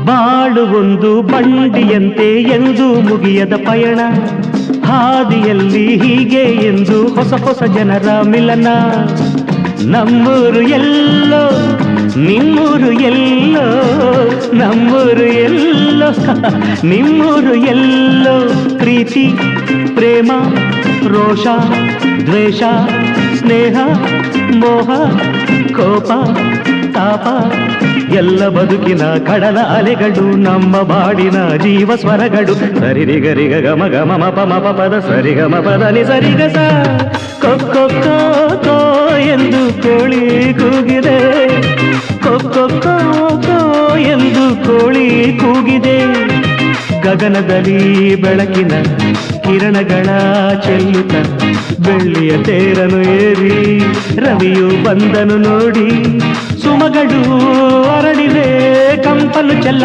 ಬಾಳು ಒಂದು ಬಂಡಿಯಂತೆ ಎಂದು ಮುಗಿಯದ ಪಯಣ, ಹಾದಿಯಲ್ಲಿ ಹೀಗೆ ಎಂದು ಹೊಸ ಹೊಸ ಜನರ ಮಿಲನ. ನಮ್ಮೂರು ಎಲ್ಲೋ ನಿಮ್ಮೂರು ಎಲ್ಲೋ, ನಮ್ಮೂರು ಎಲ್ಲೋ ನಿಮ್ಮೂರು ಎಲ್ಲೋ. ಪ್ರೀತಿ ಪ್ರೇಮ ರೋಷ ದ್ವೇಷ ಸ್ನೇಹ ಮೋಹ ಕೋಪ ತಾಪ ಎಲ್ಲ ಬದುಕಿನ ಕಡಲ ಅಲೆಗಳು, ನಮ್ಮ ಬಾಡಿನ ಜೀವ ಸ್ವರಗಳು. ಸರಿರಿಗರಿಗ ಗಮ ಗಮ ಮಪ ಮಪ ಪದ ಸರಿಗಮ ಪದ ನಿ ಸರಿಗಸ. ಕೊಕ್ಕೊ ಎಂದು ಕೋಳಿ ಕೂಗಿದೆ, ಕೊಕ್ಕೊ ಎಂದು ಕೋಳಿ ಕೂಗಿದೆ. ಗಗನದಲ್ಲಿ ಬೆಳಕಿನ ಕಿರಣಗಳ ಚೆಲ್ಲುತ್ತ ಬೆಳ್ಳಿಯ ತೇರನು ಏರಿ ರವಿಯು ಬಂದನು ನೋಡಿ. ಸುಮಗಳು ಅರಳಿವೆ ಕಂಪನು ಚೆಲ್ಲ